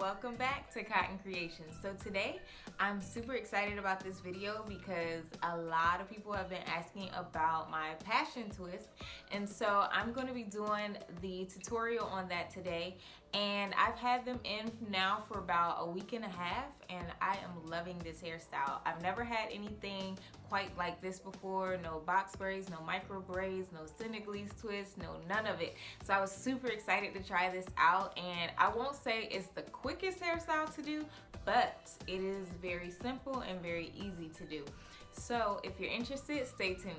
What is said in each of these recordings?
welcome back to Cotton Creations. So today I'm super excited about this video because a lot of people have been asking about my passion twist, and so I'm going to be doing the tutorial on that today. And I've had them in now for about a week and a half, and I am loving this hairstyle. I've never had anything quite like this before. No box braids, no micro braids, no Senegalese twists, no none of it. So I was super excited to try this out, and I won't say it's the quickest hairstyle to do, but it is very simple and very easy to do. So if you're interested, stay tuned.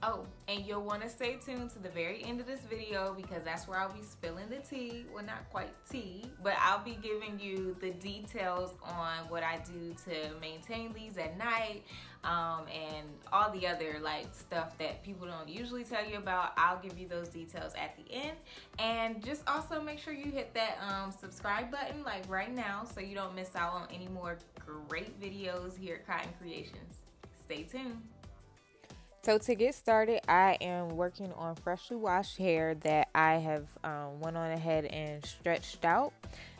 Oh, and you'll want to stay tuned to the very end of this video because that's where I'll be spilling the tea. Well, not quite tea, but I'll be giving you the details on what I do to maintain these at night, and all the other stuff that people don't usually tell you about. I'll give you those details at the end. And just also make sure you hit that subscribe button right now so you don't miss out on any more great videos here at Cotton Creations. Stay tuned. So to get started, I am working on freshly washed hair that I have went on ahead and stretched out.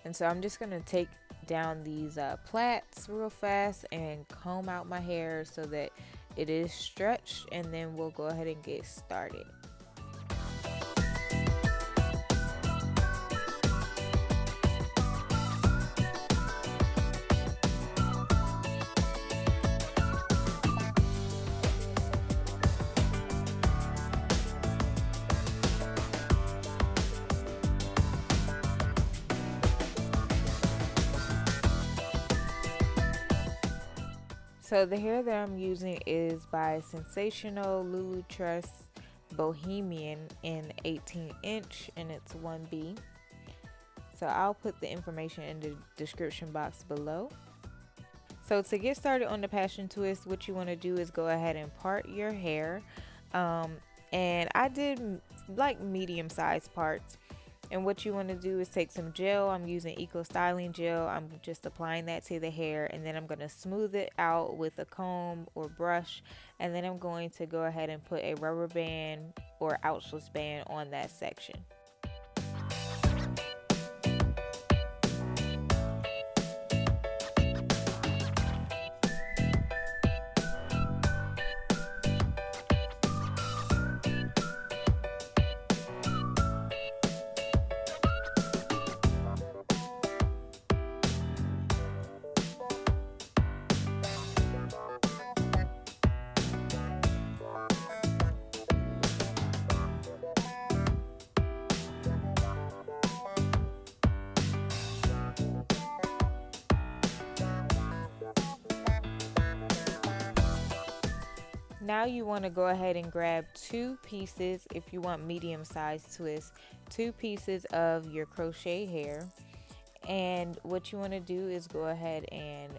And so I'm just going to take down these plaits real fast and comb out my hair so that it is stretched, and then we'll go ahead and get started. So the hair that I'm using is by Sensational Lulu Tress Bohemian in 18 inch, and it's 1B. So I'll put the information in the description box below. So to get started on the passion twist, what you want to do is go ahead and part your hair. And I did medium sized parts. And what you want to do is take some gel. I'm using Eco Styling gel. I'm just applying that to the hair, and then I'm going to smooth it out with a comb or brush, and then I'm going to go ahead and put a rubber band or ouchless band on that section. Now you want to go ahead and grab 2 pieces, if you want medium sized twist, 2 pieces of your crochet hair. And what you want to do is go ahead and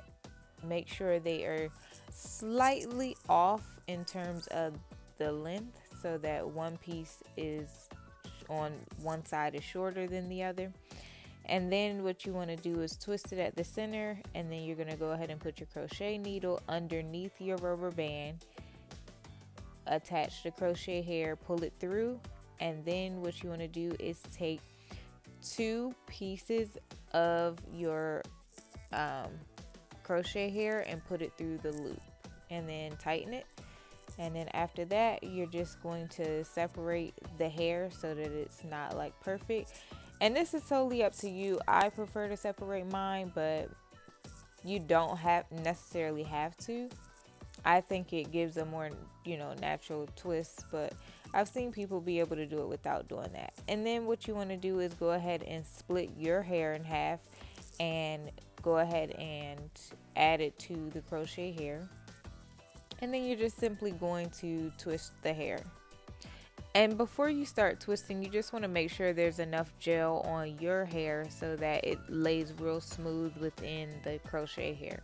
make sure they are slightly off in terms of the length, so that one piece is on one side is shorter than the other. And then what you want to do is twist it at the center, and then you're going to go ahead and put your crochet needle underneath your rubber band, attach the crochet hair, pull it through, and then what you want to do is take 2 pieces of your crochet hair and put it through the loop, and then tighten it. And then after that, you're just going to separate the hair so that it's not perfect. And this is totally up to you. I prefer to separate mine, but you don't necessarily have to. I think it gives a more, natural twist, but I've seen people be able to do it without doing that. And then what you want to do is go ahead and split your hair in half and go ahead and add it to the crochet hair. And then you're just simply going to twist the hair. And before you start twisting, you just want to make sure there's enough gel on your hair so that it lays real smooth within the crochet hair.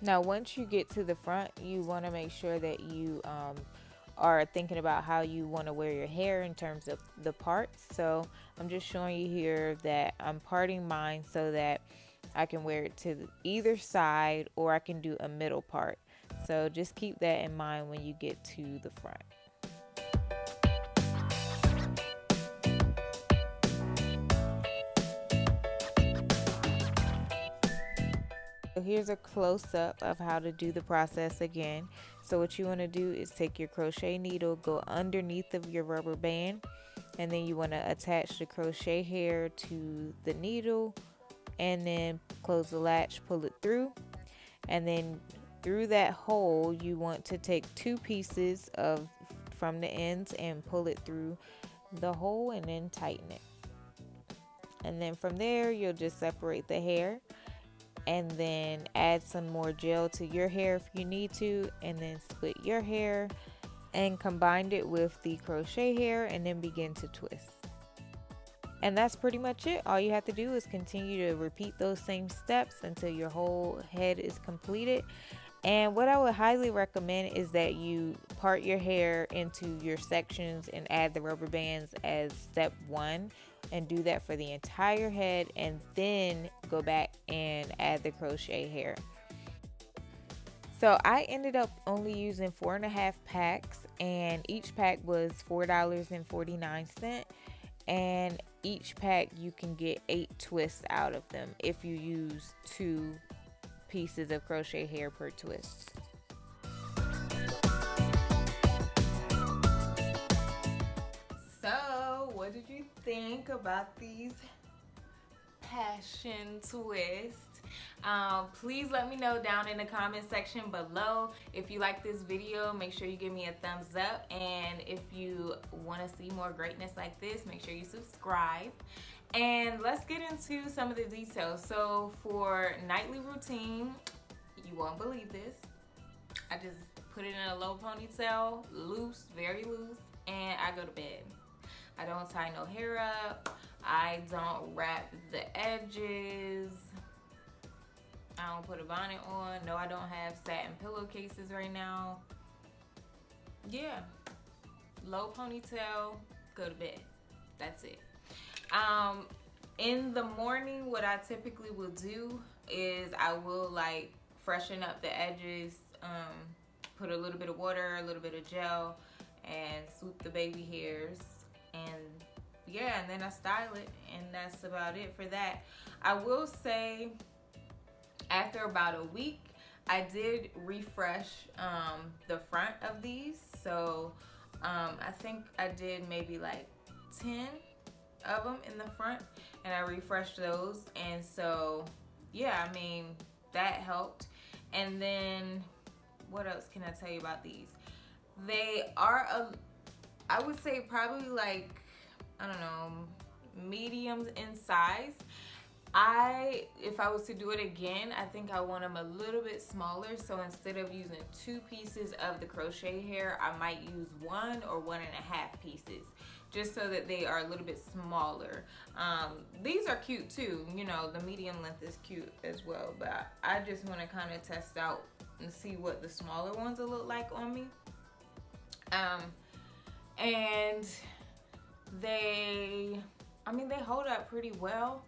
Now, once you get to the front, you want to make sure that you are thinking about how you want to wear your hair in terms of the parts. So I'm just showing you here that I'm parting mine so that I can wear it to either side, or I can do a middle part. So just keep that in mind when you get to the front. Here's a close-up of how to do the process again. So what you want to do is take your crochet needle, go underneath of your rubber band, and then you want to attach the crochet hair to the needle, and then close the latch, pull it through, and then through that hole you want to take 2 pieces of from the ends and pull it through the hole and then tighten it. And then from there you'll just separate the hair and then add some more gel to your hair if you need to, and then split your hair and combine it with the crochet hair and then begin to twist. And that's pretty much it. All you have to do is continue to repeat those same steps until your whole head is completed. And what I would highly recommend is that you part your hair into your sections and add the rubber bands as step 1, and do that for the entire head, and then go back and add the crochet hair. So I ended up only using 4.5 packs, and each pack was $4.49, and each pack you can get 8 twists out of them if you use 2 pieces of crochet hair per twist. So what did you think about these passion twists? Please let me know down in the comment section below. If you like this video, make sure you give me a thumbs up, and if you want to see more greatness like this, make sure you subscribe. And let's get into some of the details. So for nightly routine, you won't believe this, I just put it in a low ponytail, loose, very loose, and I go to bed. I don't tie no hair up, I don't wrap the edges, I don't put a bonnet on. No, I don't have satin pillowcases right now. Yeah, low ponytail, go to bed. That's it. In the morning, what I typically will do is I will like freshen up the edges, put a little bit of water, a little bit of gel, and swoop the baby hairs, and yeah, and then I style it, and that's about it for that. I will say after about a week, I did refresh the front of these. So I think I did maybe like 10 of them in the front, and I refreshed those. And so yeah, I mean, that helped. And then what else can I tell you about these? They are I would say probably like, I don't know, mediums in size. If I was to do it again, I think I want them a little bit smaller. So instead of using 2 pieces of the crochet hair, I might use 1 or 1.5 pieces, just so that they are a little bit smaller. These are cute too, you know, the medium length is cute as well, but I just want to kind of test out and see what the smaller ones will look like on me. And they hold up pretty well.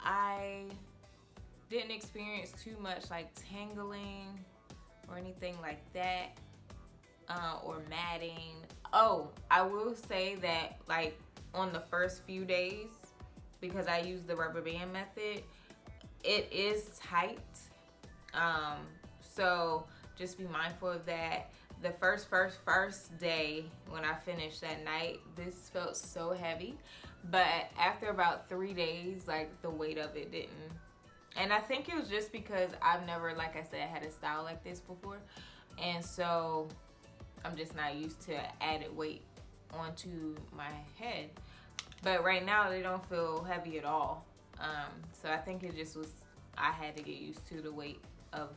I didn't experience too much like tangling or anything like that, or matting. Oh, I will say that like on the first few days, because I use the rubber band method, it is tight. So just be mindful of that. The first day when I finished that night, this felt so heavy. But after about 3 days, like the weight of it didn't. And I think it was just because I've never, like I said, had a style like this before. And so I'm just not used to added weight onto my head. But right now they don't feel heavy at all. So I think it just was, I had to get used to the weight of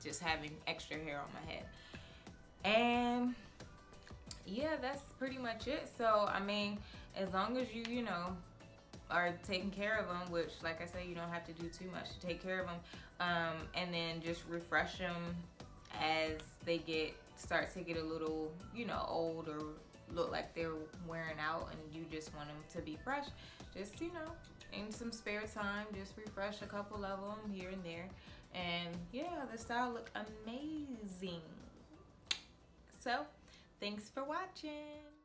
just having extra hair on my head. And yeah, that's pretty much it. So I mean, as long as you know, are taking care of them, which like I said, you don't have to do too much to take care of them, and then just refresh them as they start to get a little, you know, old or look like they're wearing out, and you just want them to be fresh. Just, you know, in some spare time, just refresh a couple of them here and there, and yeah, the style look amazing. So thanks for watching.